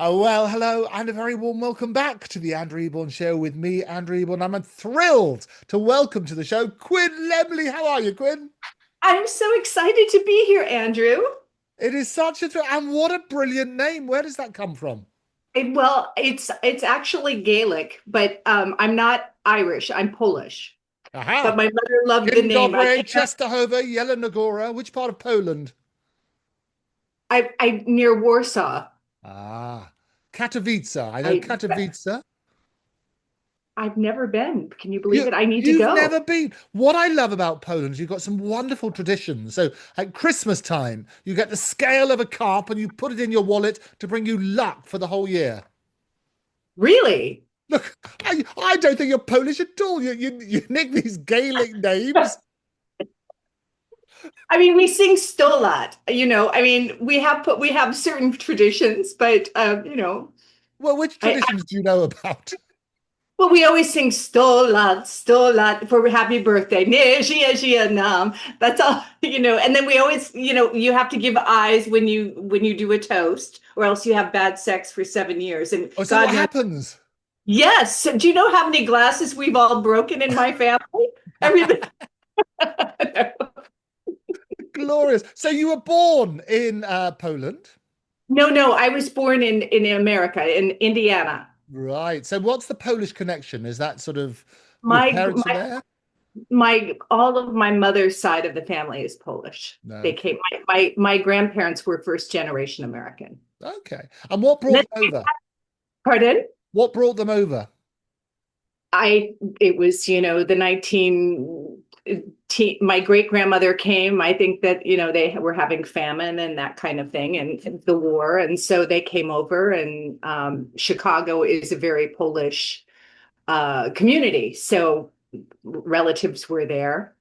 Oh, well, hello, and a very warm welcome back to the Andrew Eborn Show with me, Andrew Eborn. I'm thrilled to welcome to the show Quinn Lemley. How are you, Quinn? I'm so excited to be here, Andrew. It is such a thrill, and what a brilliant name. Where does that come from? It's actually Gaelic, but I'm not Irish. I'm Polish. But Aha! my mother loved the Dzień name. dobry, Częstochowa, Nagora. Which part of Poland? I near Warsaw. Ah, Katowice. I know I Katowice. I've never been. Can you believe You it? I need to you've go. never been. What I love about Poland is you've got some wonderful traditions. So at Christmas time, you get the scale of a carp and you put it in your wallet to bring you luck for the whole year. Really? Look, I don't think you're Polish at all. You nick these Gaelic names. I mean, we sing Stolat. We have certain traditions, but Well, which I traditions do you know about? Well, we always sing Stolat, Stolat for happy birthday. Nie żyje, żyje nam. That's all, and then we always, you have to give eyes when you do a toast, or else you have bad sex for 7 years. And Oh, so what God knows. happens? Yes. So do you know how many glasses we've all broken in my family? Everybody. Glorious. So you were born in Poland, No, no, I was born in America, in Indiana. right? So what's the Polish connection? Is that sort of your My parents are my there? my all of my mother's side of the family is Polish. They Okay, came. My grandparents were first generation American. okay. And what And brought then, them over? pardon? What brought them over? It was, the 19 my great grandmother came. I think that, they were having famine and that kind of thing and the war. And so they came over and Chicago is a very Polish community. So relatives were there.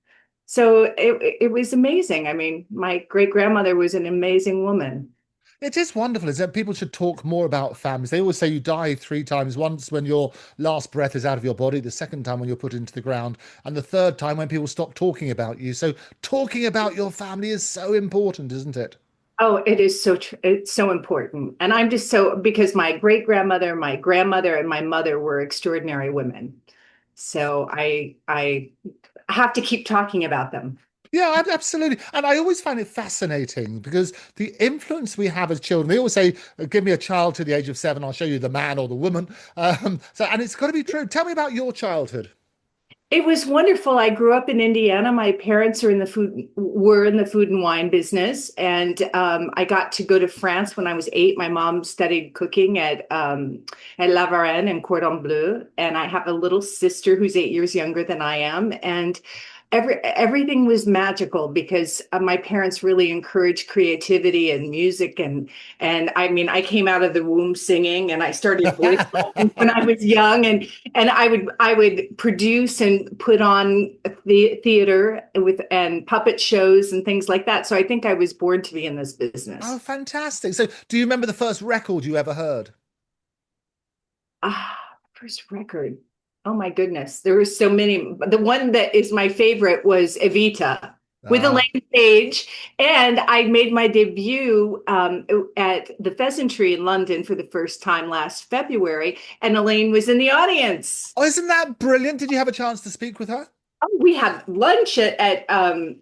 So it was amazing. I mean, my great grandmother was an amazing woman. It is wonderful, is that people should talk more about families. They always say you die three times, once when your last breath is out of your body, the second time when you're put into the ground, and the third time when people stop talking about you. So talking about your family is so important, isn't it? Oh, it is it's so important. And I'm just so because my great grandmother, my grandmother, and my mother were extraordinary women. So I have to keep talking about them. Yeah, absolutely. And I always find it fascinating because the influence we have as children, they always say, give me a child to the age of 7, I'll show you the man or the woman. And it's got to be true. Tell me about your childhood. It was wonderful. I grew up in Indiana. My parents were in the food and wine business, and I got to go to France when I was 8. My mom studied cooking at La Varenne and Cordon Bleu, and I have a little sister who's 8 years younger than I am, and everything was magical because my parents really encouraged creativity and music and I mean I came out of the womb singing and I started voice lessons when I was young and I would produce and put on the theater with and puppet shows and things like that. So I think I was born to be in this Oh, business. fantastic. So do you remember the first record you ever heard? First record. Oh my goodness. There were so many. The one that is my favorite was Evita with Ah, Elaine Page. And I made my debut at the Pheasantry in London for the first time last February. And Elaine was in the audience. oh, isn't that brilliant? Did you have a chance to speak with her? Oh, we had lunch in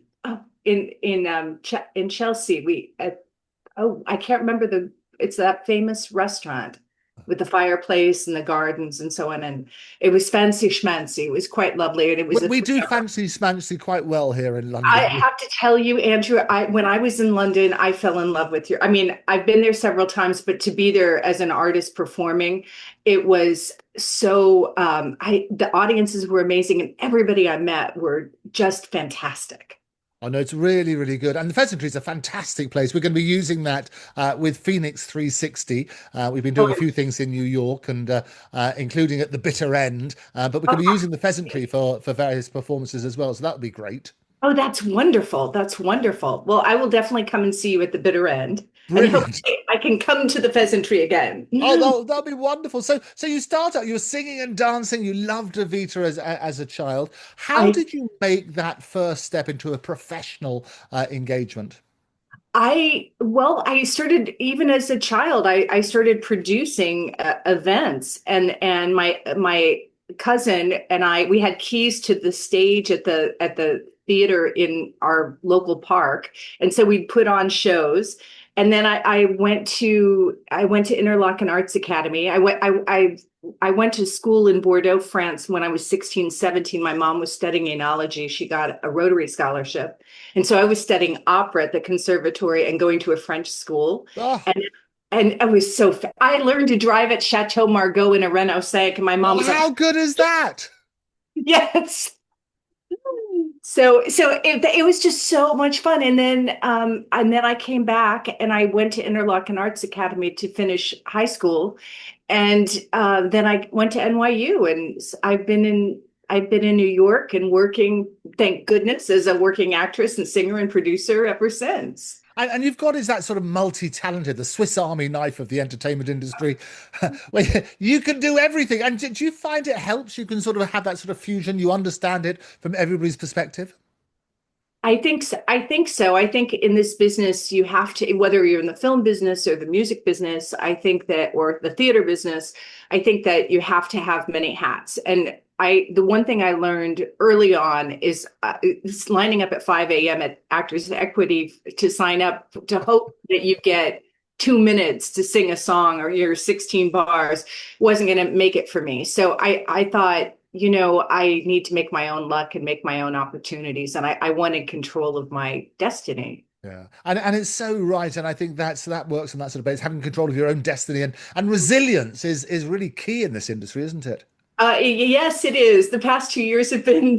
Chelsea. I can't remember it's that famous restaurant with the fireplace and the gardens and so on. And it was fancy schmancy. It was quite lovely. And it We, was a we do 3 hour. fancy smancy quite well here in I London. have to tell you, Andrew, when I was in London, I fell in love with I mean, I've been there several times, but to be there as an artist performing, it was so, the audiences were amazing and everybody I met were just fantastic. I know it's really, really good. And the Pheasantry is a fantastic place. We're going to be using that with Phoenix 360. We've been Oh, doing a few things in New York and including at the bitter end. But we're going to be oh, using the Pheasantry for various performances as well. So that would be great. Oh, that's wonderful. That's wonderful. Well, I will definitely come and see you at the bitter end, and Brilliant. hopefully I can come to the pheasantry again. Oh, that'll be wonderful. So you start out, you were singing and dancing. You loved Evita as a child. How I did you make that first step into a professional engagement? I started even as a child. I started producing events, and my cousin and we had keys to the stage at the theater in our local park, and so we'd put on shows. And then I went to Interlochen Arts Academy. I went to school in Bordeaux, France when I was 16, 17. My mom was studying enology. She got a Rotary scholarship. And so I was studying opera at the conservatory and going to a French school. Oh, And I was I learned to drive at Chateau Margaux in a Renault 5, and my mom oh, was like, how good is that? yes. So it was just so much fun. And then I came back and I went to Interlochen Arts Academy to finish high school. And then I went to NYU, and I've been in New York and working, thank goodness, as a working actress and singer and producer ever since. And you've got is that sort of multi-talented, the Swiss Army knife of the entertainment industry, where you can do everything. And do you find it helps? You can sort of have that sort of fusion. You understand it from everybody's perspective. I think so. I think so. I think in this business, you have to, whether you're in the film business or the music business, I think that, or the theater business, I think that you have to have many hats. And the one thing I learned early on is lining up at 5 a.m. at Actors Equity to sign up to hope that you get 2 minutes to sing a song or your 16 bars wasn't going to make it for me. So I thought, I need to make my own luck and make my own opportunities. And I wanted control of my destiny. Yeah, and it's so right, and I think that works on that sort of base. Having control of your own destiny and resilience is really key in this industry, isn't it? Yes, it is. The past 2 years have been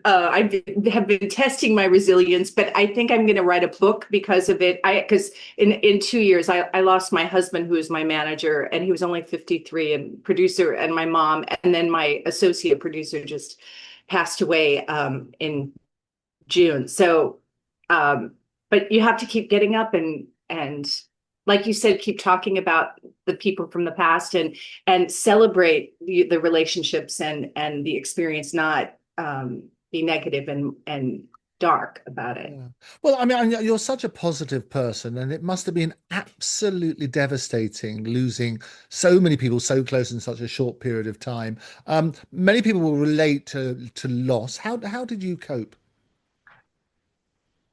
have been testing my resilience, but I think I'm going to write a book because of it. Because in 2 years, I lost my husband, who was my manager, and he was only 53, and producer, and my mom, and then my associate producer just passed away in June. So, but you have to keep getting up and like you said, keep talking about the people from the past and celebrate the relationships and the experience, not be negative and dark about it. Yeah. Well, I mean, you're such a positive person, and it must have been absolutely devastating losing so many people so close in such a short period of time. Many people will relate to loss. How did you cope?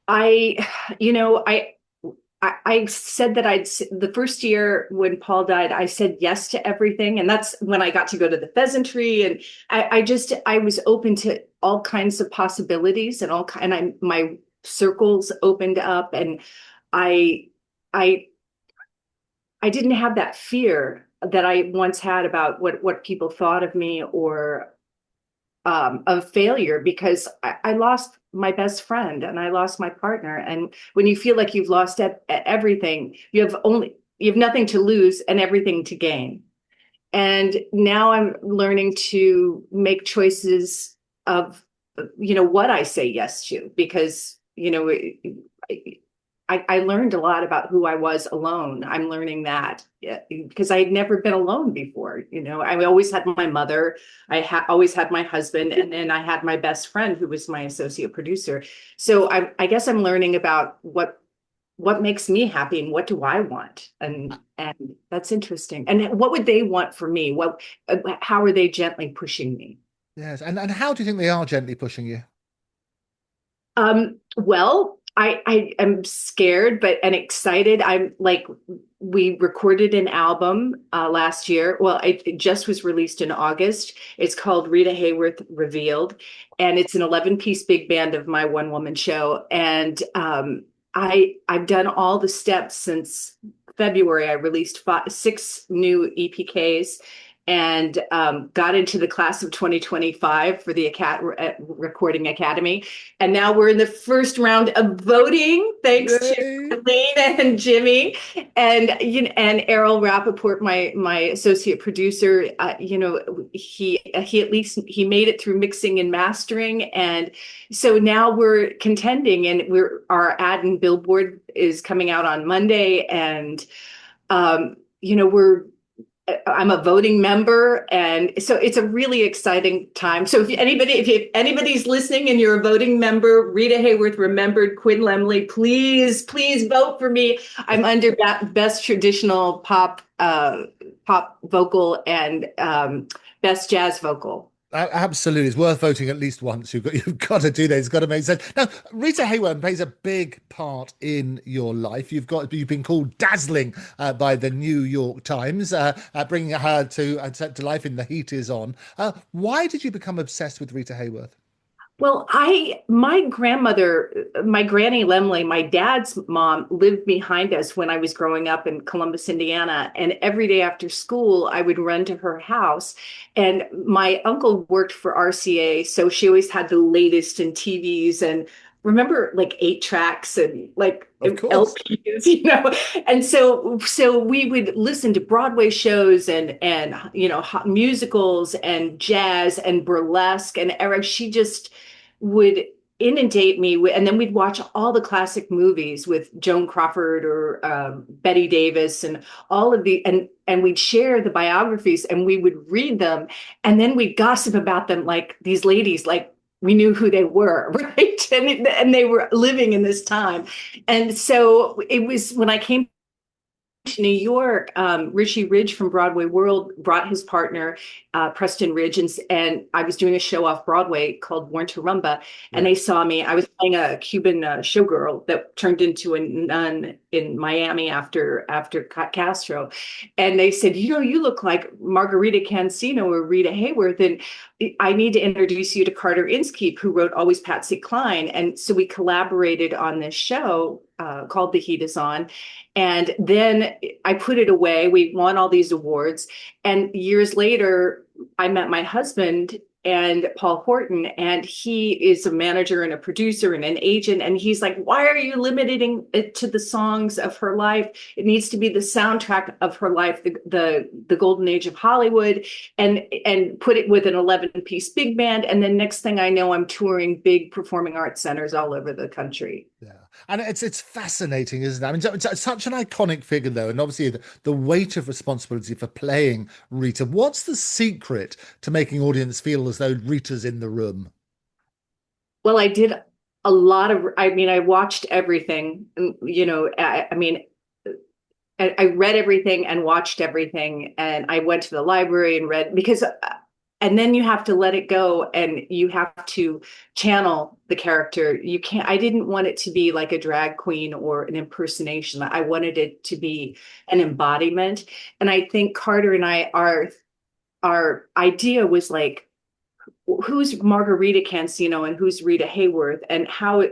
I, you know, I said that the first year when Paul died, I said yes to everything. And that's when I got to go to the Pheasantry. And I was open to all kinds of possibilities my circles opened up, and I, I, I didn't have that fear that I once had about what people thought of me, or of failure, because I lost my best friend and I lost my partner. And when you feel like you've lost everything, you have nothing to lose and everything to gain. And now I'm learning to make choices of, what I say yes to, because, I learned a lot about who I was alone. I'm learning that, yeah, because I had never been alone before. I always had my mother, always had my husband, and then I had my best friend who was my associate producer. So I guess I'm learning about what makes me happy and what do I want, and that's interesting. And what would they want for me? How are they gently pushing me? Yes, and how do you think they are gently pushing you? Well, I am scared, and excited. I'm like, we recorded an album last year. Well, it just was released in August. It's called Rita Hayworth Revealed, and it's an 11-piece big band of my one-woman show. And I've done all the steps since February. I released six new EPKs, and got into the class of 2025 for the Recording Academy. And now we're in the first round of voting, thanks to Yay! Lena and Jimmy and Errol Rappaport, my associate producer. He at least he made it through mixing and mastering, and so now we're contending, and our ad in Billboard is coming out on Monday, and we're I'm a voting member, and so it's a really exciting time. So if anybody's listening and you're a voting member, Rita Hayworth remembered Quinn Lemley, please vote for me. I'm under best traditional pop vocal and best jazz vocal. Absolutely, it's worth voting at least once. You've got to do that. It's got to make sense. Now, Rita Hayworth plays a big part in your life. You've been called dazzling by the New York Times, bringing her to life in The Heat Is On. Why did you become obsessed with Rita Hayworth? Well, my grandmother, my Granny Lemley, my dad's mom lived behind us when I was growing up in Columbus, Indiana. And every day after school, I would run to her house. And my uncle worked for RCA, so she always had the latest in TVs and remember like eight tracks and like Of course. LPs, And so we would listen to Broadway shows and musicals and jazz and burlesque. And Eric, she just would inundate me with, and then we'd watch all the classic movies with Joan Crawford or Betty Davis and all of and we'd share the biographies and we would read them and then we'd gossip about them like these ladies, like we knew who they were, right? And they were living in this time. And so it was when I came to New York, Richie Ridge from Broadway World brought his partner, Preston Ridge, and I was doing a show off Broadway called Born to Rumba, and Yeah. they saw me. I was playing a Cuban showgirl that turned into a nun in Miami after Castro, and they said, you look like Margarita Cancino or Rita Hayworth, and I need to introduce you to Carter Inskeep, who wrote Always Patsy Cline, and so we collaborated on this show called The Heat Is On. And then I put it away. We won all these awards. And years later, I met my husband and Paul Horton, and he is a manager and a producer and an agent. And he's like, why are you limiting it to the songs of her life? It needs to be the soundtrack of her life, the golden age of Hollywood, and put it with an 11-piece big band. And then next thing I know, I'm touring big performing arts centers all over the country. Yeah, and it's fascinating, isn't it? I mean, it's such an iconic figure, though, and obviously the weight of responsibility for playing Rita. What's the secret to making audience feel as though Rita's in the room? Well, I did a lot of, I mean, I watched everything, I mean, I read everything and watched everything. And I went to the library and read because, and then you have to let it go and you have to channel the character. You can't, I didn't want it to be like a drag queen or an impersonation. I wanted it to be an embodiment. And I think Carter and our idea was like, who's Margarita Cancino and who's Rita Hayworth and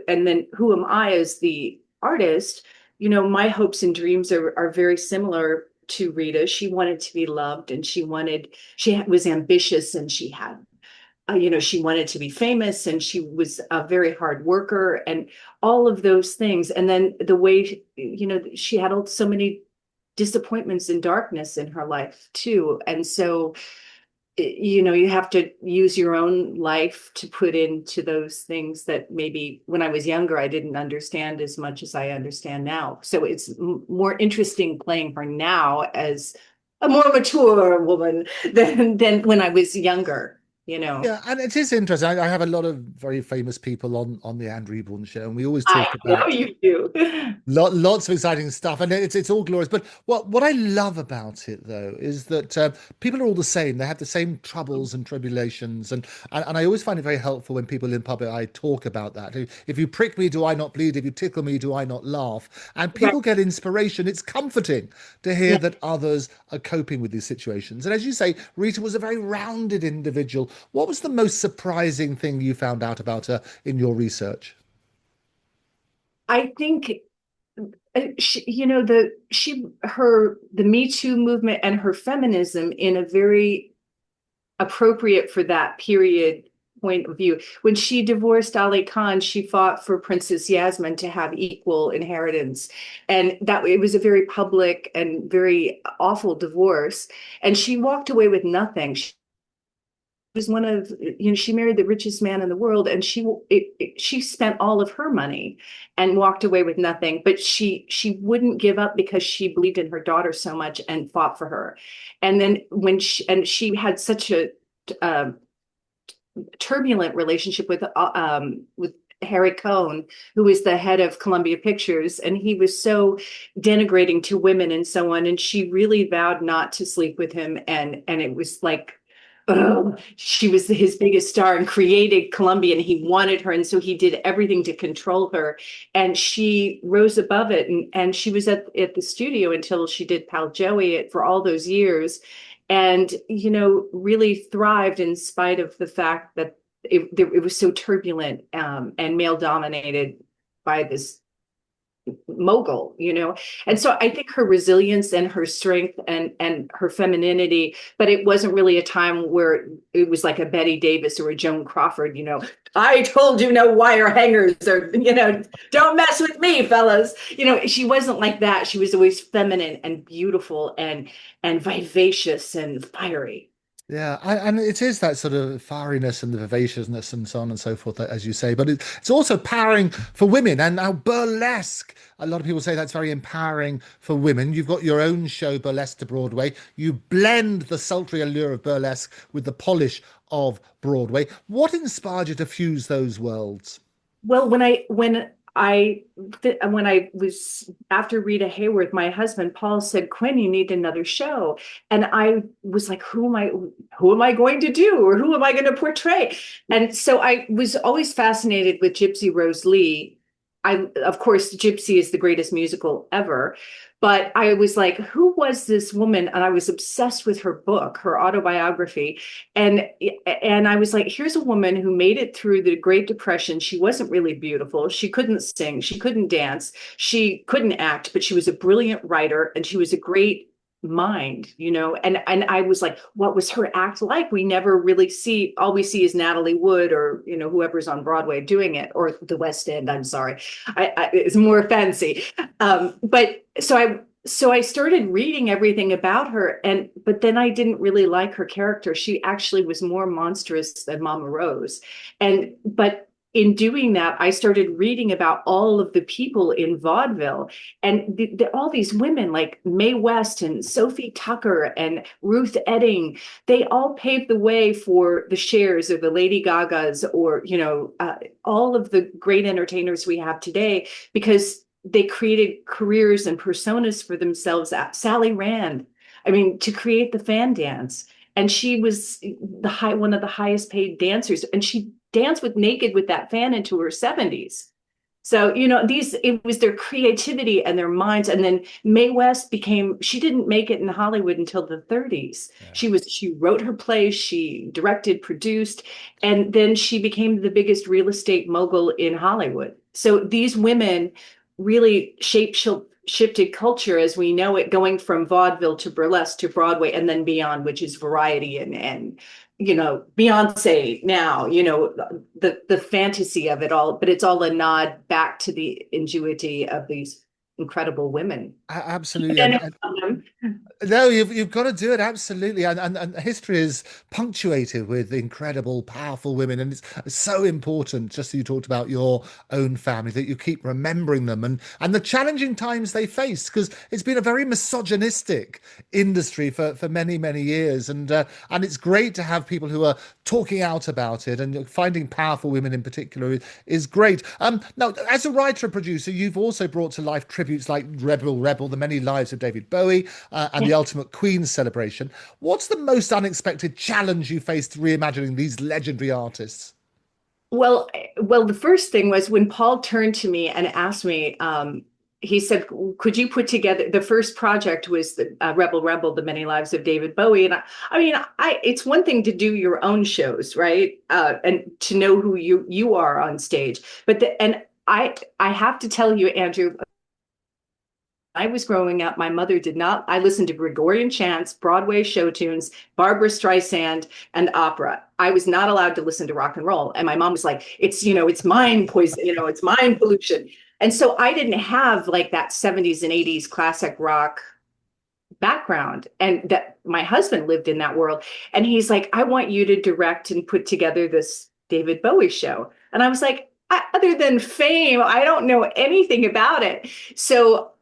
and then who am I as the artist? My hopes and dreams are very similar to Rita. She wanted to be loved and she was ambitious and she had, she wanted to be famous and she was a very hard worker and all of those things. And then the way, she had so many disappointments and darkness in her life too. And so you have to use your own life to put into those things that maybe when I was younger, I didn't understand as much as I understand now. So it's more interesting playing her now as a more mature woman than when I was younger. Yeah, and it is interesting. I have a lot of very famous people on the Andrew Eborn Show, and we always I talk know about you do. lots of exciting stuff, and it's all glorious. But what I love about it though is that people are all the same. They have the same troubles and tribulations, and I always find it very helpful when people in public I talk about that. If you prick me, do I not bleed? If you tickle me, do I not laugh? And Right. people get inspiration. It's comforting to hear Yeah. that others are coping with these situations. And as you say, Rita was a very rounded individual. What was the most surprising thing you found out about her in your research? I think the Me Too movement and her feminism in a very appropriate for that period point of view. When she divorced Ali Khan, she fought for Princess Yasmin to have equal inheritance. And that it was a very public and very awful divorce. And she walked away with nothing. was one of, she married the richest man in the world, and she spent all of her money and walked away with nothing. But she wouldn't give up because she believed in her daughter so much and fought for her. And then she had such a uh, turbulent relationship with Harry Cohn, who was the head of Columbia Pictures, and he was so denigrating to women and so on. And she really vowed not to sleep with him, and it was like, oh, she was his biggest star and created Columbia, and he wanted her, and so he did everything to control her. And she rose above it, and she was at the studio until she did Pal Joey for all those years, and really thrived in spite of the fact that it was so turbulent, and male dominated by this mogul. And so I think her resilience and her strength and her femininity, but it wasn't really a time where it was like a Betty Davis or a Joan Crawford. I told you no wire hangers, or don't mess with me, fellas. She wasn't like that. She was always feminine and beautiful and vivacious and fiery. Yeah, and it is that sort of fieriness and the vivaciousness and so on and so forth, as you say. But it's also empowering for women. And now burlesque, a lot of people say that's very empowering for women. You've got your own show, Burlesque to Broadway. You blend the sultry allure of burlesque with the polish of Broadway. What inspired you to fuse those worlds? Well, when I was after Rita Hayworth, my husband Paul said, "Quinn, you need another show," and I was like, "Who am I going to do, or who am I going to portray?" And so I was always fascinated with Gypsy Rose Lee. Of course, Gypsy is the greatest musical ever, but I was like, who was this woman? And I was obsessed with her book, her autobiography. And I was like, here's a woman who made it through the Great Depression. She wasn't really beautiful. She couldn't sing. She couldn't dance. She couldn't act, but she was a brilliant writer, and she was a great mind. And I was like, what was her act like? We never really see, all we see is Natalie Wood, or whoever's on Broadway doing it, or the West End. I'm sorry, it's more fancy. But so I started reading everything about her, but then I didn't really like her character. She actually was more monstrous than Mama Rose. But in doing that, I started reading about all of the people in vaudeville, and all these women like Mae West and Sophie Tucker and Ruth Etting. They all paved the way for the Chers or the Lady Gagas, or all of the great entertainers we have today, because they created careers and personas for themselves. Sally Rand, I mean, to create the fan dance. And she was one of the highest paid dancers, and she danced naked with that fan into her 70s. So, it was their creativity and their minds. And then Mae West she didn't make it in Hollywood until the 30s. Yeah. She wrote her plays, she directed, produced, and then she became the biggest real estate mogul in Hollywood. So these women really shifted culture as we know it, going from vaudeville to burlesque to Broadway and then beyond, which is variety and Beyonce now, the fantasy of it all, but it's all a nod back to the ingenuity of these incredible women. Absolutely. And No, you've got to do it absolutely, and history is punctuated with incredible, powerful women, and it's so important. Just as you talked about your own family, that you keep remembering them and the challenging times they faced, because it's been a very misogynistic industry for many years, and it's great to have people who are talking out about it, and finding powerful women in particular is great. Now, as a writer and producer, you've also brought to life tributes like Rebel, The Many Lives of David Bowie, and the Ultimate Queen celebration. What's the most unexpected challenge you faced reimagining these legendary artists? well, the first thing was when Paul turned to me and asked me, he said, could you put together, the first project was the Rebel, The Many Lives of David Bowie. And I mean, it's one thing to do your own shows, right? And to know who you are on stage. And I have to tell you, Andrew, I was growing up, my mother did not. I listened to Gregorian chants, Broadway show tunes, Barbara Streisand, and opera. I was not allowed to listen to rock and roll. And my mom was like, it's mind poison, it's mind pollution. And so I didn't have like that 70s and 80s classic rock background, and that my husband lived in that world. And he's like, I want you to direct and put together this David Bowie show. And I was like, other than fame, I don't know anything about it. So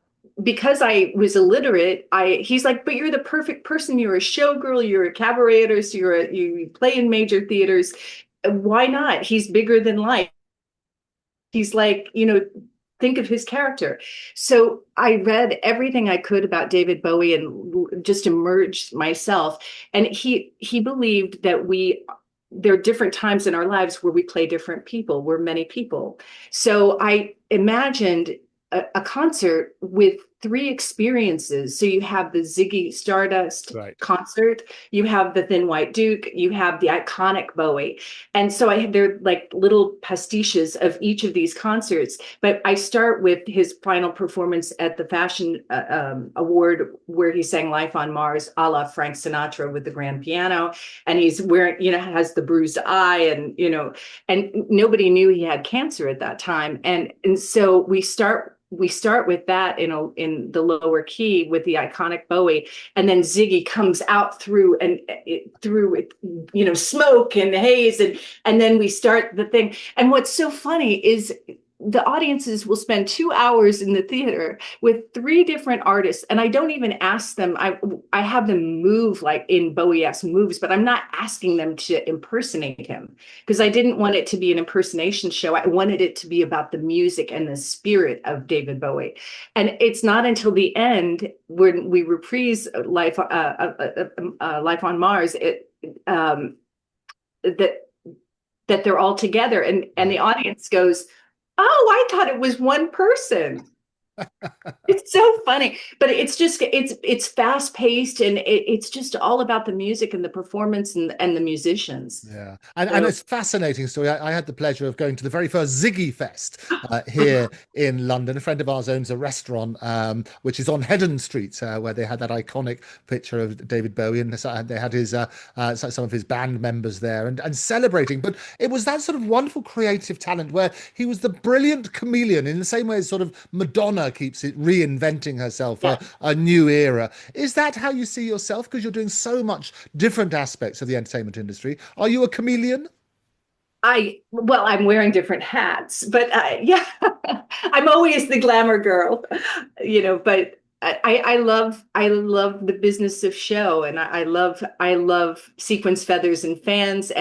because I was illiterate, he's like, but you're the perfect person. You're a showgirl, you're a cabaret artist, you play in major theaters. Why not? He's bigger than life. He's like, think of his character. So I read everything I could about David Bowie and just immersed myself. And he believed that there are different times in our lives where we play different people. We're many people. So I imagined a concert with three experiences. So you have the Ziggy Stardust Right. concert, you have the Thin White Duke, you have the iconic Bowie. And so they're like little pastiches of each of these concerts. But I start with his final performance at the Fashion Award, where he sang Life on Mars, a la Frank Sinatra with the grand piano. And he's wearing, has the bruised eye, and nobody knew he had cancer at that time. And so we start with that in the lower key with the iconic Bowie, and then Ziggy comes out through smoke and haze, and then we start the thing. And what's so funny is the audiences will spend 2 hours in the theater with three different artists, and I don't even ask them. I have them move like in Bowie-esque moves, but I'm not asking them to impersonate him, because I didn't want it to be an impersonation show. I wanted it to be about the music and the spirit of David Bowie. And it's not until the end, when we reprise Life on Mars, that they're all together, and the Right. audience goes, "Oh, I thought it was one person." It's so funny, but it's fast paced, and it's just all about the music and the performance and the musicians. Yeah, and So it's a fascinating story. I had the pleasure of going to the very first Ziggy Fest here in London. A friend of ours owns a restaurant which is on Heddon Street, where they had that iconic picture of David Bowie, and they had some of his band members there and celebrating. But it was that sort of wonderful creative talent where he was the brilliant chameleon in the same way as sort of Madonna keeps it reinventing herself, yeah, a new era. Is that how you see yourself? Because you're doing so much different aspects of the entertainment industry. Are you a chameleon? I'm wearing different hats, but yeah, I'm always the glamour girl, but I love the business of show, and I love sequins, feathers, and fans,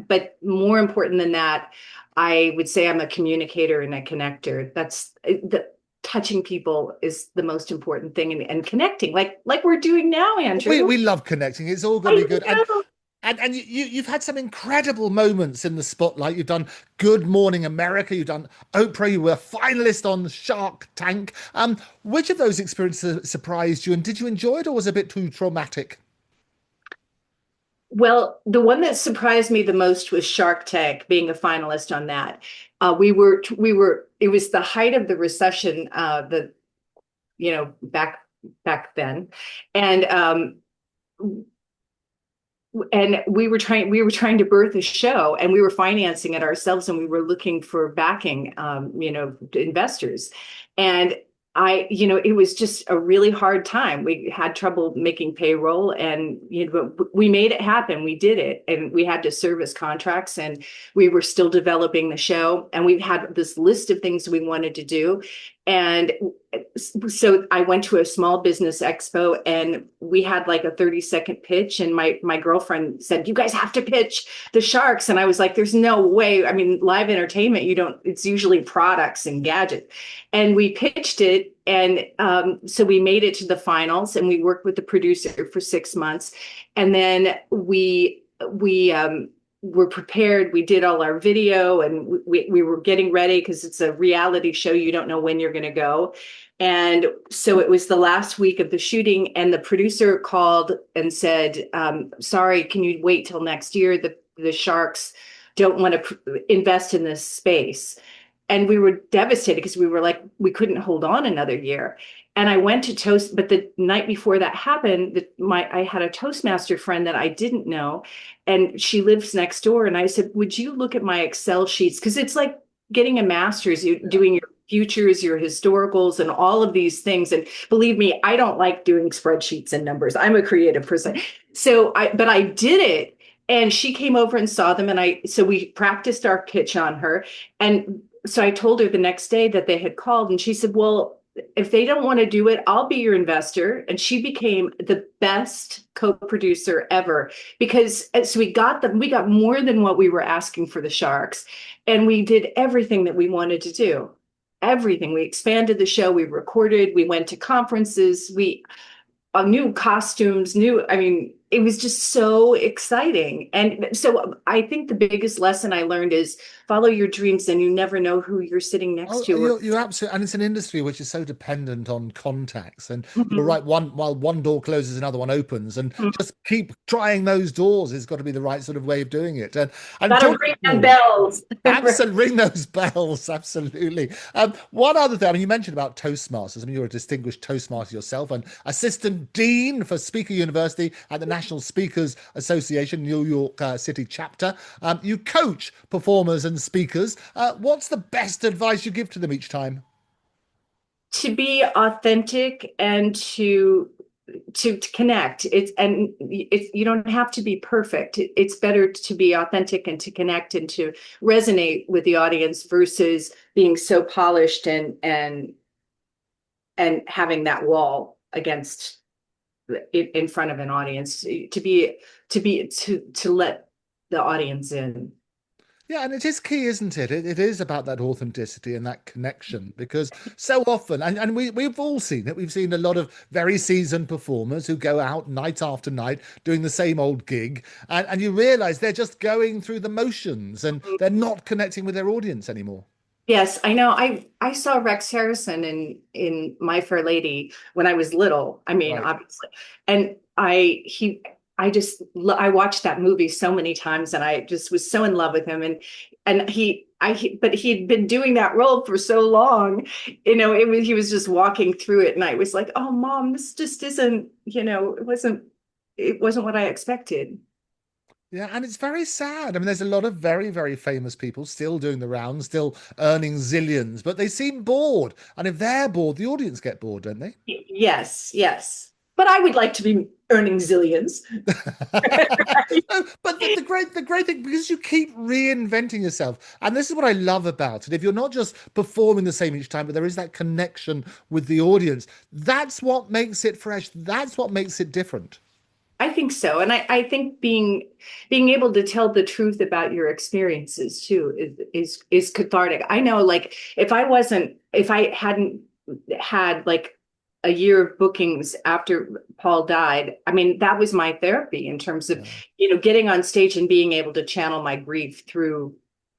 but more important than that, I would say I'm a communicator and a connector. That's the touching people is the most important thing, and connecting like we're doing now, We Andrew. love connecting. It's all going to I be good. know. And you've had some incredible moments in the spotlight. You've done Good Morning America. You've done Oprah. You were a finalist on Shark Tank. Which of those experiences surprised you, and did you enjoy it, or was it a bit too traumatic? Well, the one that surprised me the most was Shark Tank, being a finalist on that. It was the height of the recession, back then. And we were trying to birth a show, and we were financing it ourselves, and we were looking for backing, investors. And it was just a really hard time. We had trouble making payroll, and but we made it happen. We did it, and we had to service contracts, and we were still developing the show, and we had this list of things we wanted to do. And so I went to a small business expo, and we had like a 30-second pitch, and my girlfriend said, "You guys have to pitch the sharks." And I was like, "There's no way. I mean, live entertainment, it's usually products and gadgets." And we pitched it, and so we made it to the finals, and we worked with the producer for 6 months. And then we were prepared. We did all our video, and we were getting ready, because it's a reality show. You don't know when you're going to go. And so it was the last week of the shooting, and the producer called and said, "Sorry, can you wait till next year? The Sharks don't want to invest in this space." And we were devastated, because we were like, we couldn't hold on another year. And I went to Toast, but the night before that happened, I had a Toastmaster friend that I didn't know, and she lives next door. And I said, "Would you look at my Excel sheets?" Because it's like getting a master's, you doing your futures, your historicals, and all of these things. And believe me, I don't like doing spreadsheets and numbers. I'm a creative person. But I did it. And she came over and saw them. So we practiced our pitch on her. And so I told her the next day that they had called, and she said, well, if they don't want to do it, I'll be your investor. And she became the best co-producer ever because so we got more than what we were asking for the Sharks. And we did everything that we wanted to do. Everything. We expanded the show, we recorded, we went to conferences, we new costumes, I mean, it was just so exciting. And so I think the biggest lesson I learned is follow your dreams and you never know who you're sitting next Oh, to. you're absolutely, and it's an industry which is so dependent on contacts. And you're Mhm. right, while one door closes, another one opens, and just keep trying those doors has got to be the right sort of way of doing it. And Gotta talking ring them about bells. absolutely, ring those bells. Absolutely. One other thing, I mean, you mentioned about Toastmasters. I mean, you're a distinguished Toastmaster yourself and assistant dean for Speaker University at the National Speakers Association, New York City chapter. You coach performers and speakers. What's the best advice you give to them each time? To be authentic and to connect. It's you don't have to be perfect. It's better to be authentic and to connect and to resonate with the audience versus being so polished and having that wall against in front of an audience. To let the audience in. Yeah, and it is key, isn't it? It is about that authenticity and that connection because so often, and we've all seen it, we've seen a lot of very seasoned performers who go out night after night doing the same old gig, and you realize they're just going through the motions and they're not connecting with their audience anymore. Yes, I know. I saw Rex Harrison in My Fair Lady when I was little. I mean, Right. obviously, and I watched that movie so many times, and I just was so in love with him. But he had been doing that role for so long, he was just walking through it, and I was like, oh, Mom, this just isn't, it wasn't what I expected. Yeah, and it's very sad. I mean, there's a lot of very, very famous people still doing the rounds, still earning zillions, but they seem bored. And if they're bored, the audience get bored, don't they? Yes, yes. But I would like to be earning zillions. No, but the great thing because you keep reinventing yourself, and this is what I love about it. If you're not just performing the same each time, but there is that connection with the audience, that's what makes it fresh. That's what makes it different. I think so. And I think being able to tell the truth about your experiences too is cathartic. I know, like, if I hadn't had like a year of bookings after Paul died, I mean, that was my therapy in terms of, Yeah. getting on stage and being able to channel my grief through,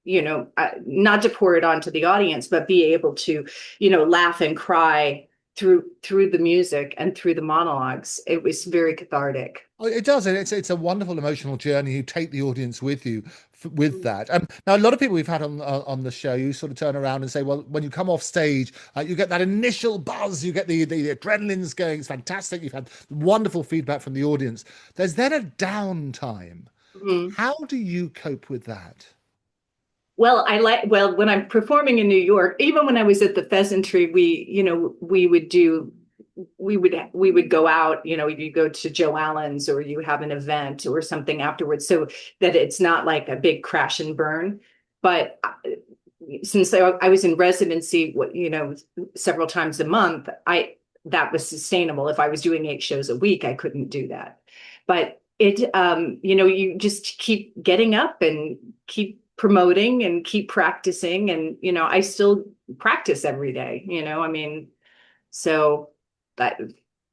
not to pour it onto the audience, but be able to, laugh and cry through the music and through the monologues. It was very cathartic. Oh, it does, and it's a wonderful emotional journey. You take the audience with you with that. Now, a lot of people we've had on the show, you sort of turn around and say, well, when you come off stage, you get that initial buzz, you get the adrenaline's going. It's fantastic. You've had wonderful feedback from the audience. There's then a downtime. Mhm. How do you cope with that? Well, when I'm performing in New York, even when I was at the Pheasantry, we would go out, you go to Joe Allen's or you have an event or something afterwards, so that it's not like a big crash and burn. But since I was in residency, several times a month, that was sustainable. If I was doing 8 shows a week, I couldn't do that. But you just keep getting up and keep promoting and keep practicing. And, I still practice every day, I mean, so that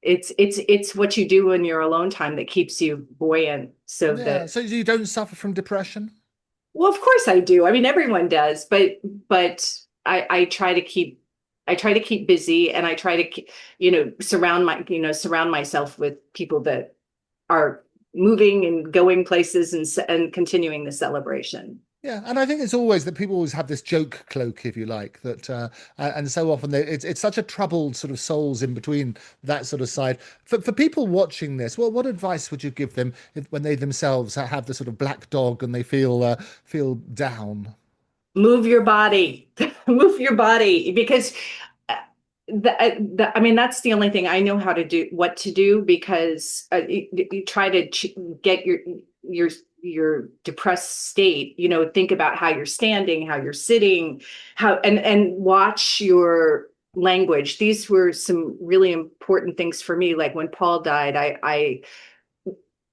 it's what you do in your alone time that keeps you buoyant. So Yeah, that, so you don't suffer from depression? well, of course I do. I mean, everyone does, but I try to keep busy, and I try to surround myself with people that are moving and going places and continuing the celebration. Yeah, and I think it's always that people always have this joke cloak, if you like, that and so often it's such a troubled sort of souls in between that sort of side. For people watching this, well, what advice would you give them when they themselves have the sort of black dog and they feel down? Move your body, move your body, because I mean, that's the only thing I know how to do, what to do, because you try to get your your depressed state, think about how you're standing, how you're sitting, how and watch your language. These were some really important things for me. Like when Paul died,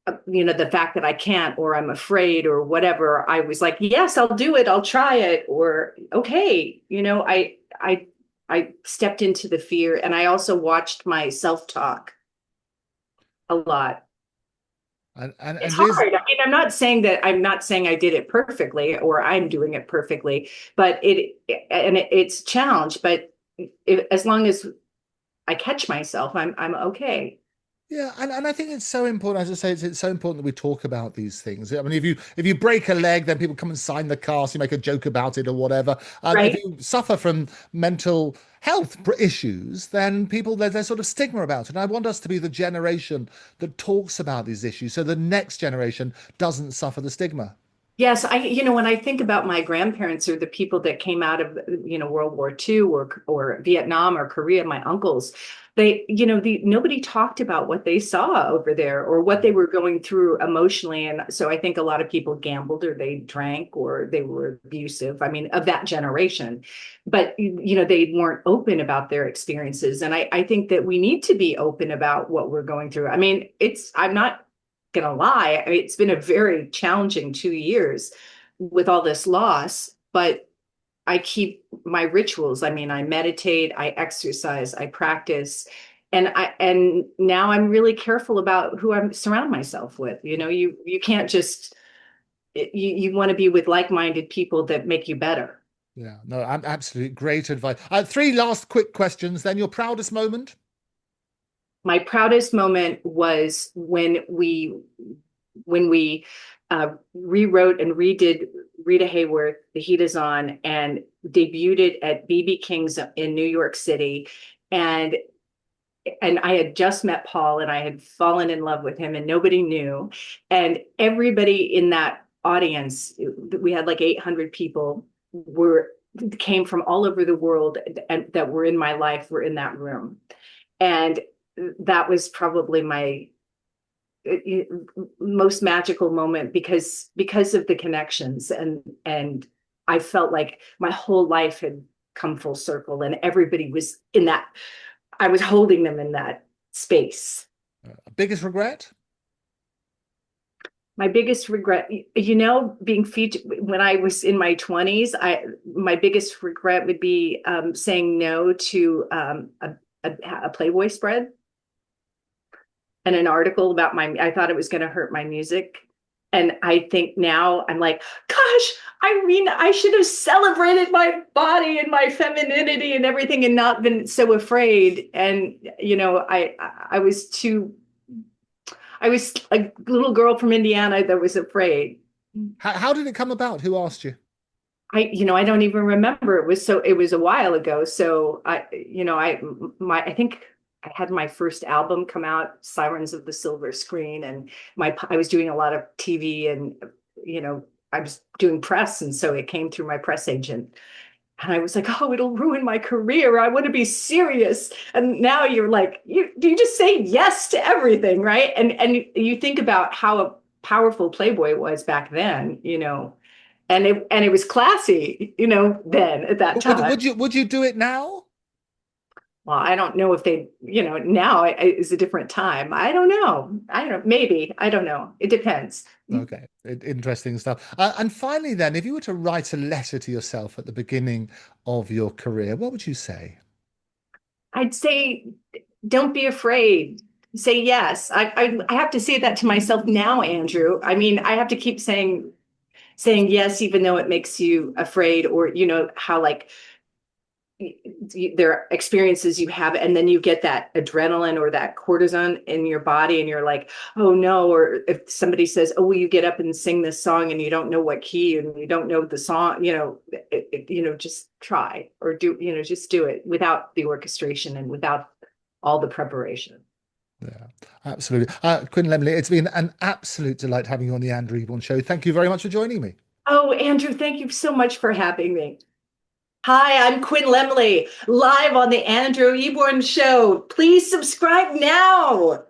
the fact that I can't, or I'm afraid, or whatever, I was like, yes, I'll do it, I'll try it, or okay, I stepped into the fear, and I also watched my self-talk a lot. And It's here's hard. I mean, I'm not saying I did it perfectly or I'm doing it perfectly, but it's a challenge. But as long as I catch myself, I'm okay. Yeah, and I think it's so important, as I say, it's so important that we talk about these things. I mean, if you break a leg, then people come and sign the cast, you make a joke about it or whatever. If Right? you suffer from mental health issues, then there's sort of stigma about it. And I want us to be the generation that talks about these issues, so the next generation doesn't suffer the stigma. Yes, when I think about my grandparents, or the people that came out of, World War II, or Vietnam or Korea, my uncles, nobody talked about what they saw over there, or what they were going through emotionally. And so I think a lot of people gambled, or they drank, or they were abusive. I mean, of that generation. But they weren't open about their experiences. And I think that we need to be open about what we're going through. I mean, I'm not gonna lie, I mean, it's been a very challenging 2 years with all this loss, but I keep my rituals. I mean, I meditate, I exercise, I practice, and now I'm really careful about who I surround myself with. You can't just you want to be with like-minded people that make you better. Yeah, no, I'm absolutely great advice. Three last quick questions, then. Your proudest moment? My proudest moment was when we rewrote and redid Rita Hayworth, The Heat Is On, and debuted it at BB King's in New York City. And I had just met Paul, and I had fallen in love with him, and nobody knew. And everybody in that audience, we had like 800 people, were came from all over the world, and that were in my life were in that room. And that was probably my most magical moment, because of the connections, and I felt like my whole life had come full circle, and everybody was in that. I was holding them in that space. Biggest regret? My biggest regret, being featured when I was in my 20s, my biggest regret would be saying no to a Playboy spread and an article about I thought it was going to hurt my music. And I think now I'm like, gosh, I mean, I should have celebrated my body and my femininity and everything, and not been so afraid. And, I was a little girl from Indiana that was afraid. How did it come about? Who asked you? I don't even remember. It was a while ago. So I think I had my first album come out, Sirens of the Silver Screen, and I was doing a lot of TV, and, I was doing press. And so it came through my press agent. And I was like, oh, it'll ruin my career. I want to be serious. And now you're like, you just say yes to everything, right? And you think about how powerful Playboy was back then, and it was classy, then at that Would, time. would you would you do it now? Well, I don't know if they, now is a different time. I don't know. I don't know. Maybe. I don't know. It depends. Okay, interesting stuff. And finally, then, if you were to write a letter to yourself at the beginning of your career, what would you say? I'd say, don't be afraid. Say yes. I have to say that to myself now, Andrew. I mean, I have to keep saying yes, even though it makes you afraid, or how, like, there are experiences you have, and then you get that adrenaline or that cortisone in your body, and you're like, oh no. Or if somebody says, oh, will you get up and sing this song, and you don't know what key, and you don't know the song, just try, or just do it without the orchestration and without all the preparation. Yeah, absolutely. Quinn Lemley, it's been an absolute delight having you on the Andrew Eborn Show. Thank you very much for joining me. Oh, Andrew, thank you so much for having me. Hi, I'm Quinn Lemley, live on the Andrew Eborn Show. Please subscribe now.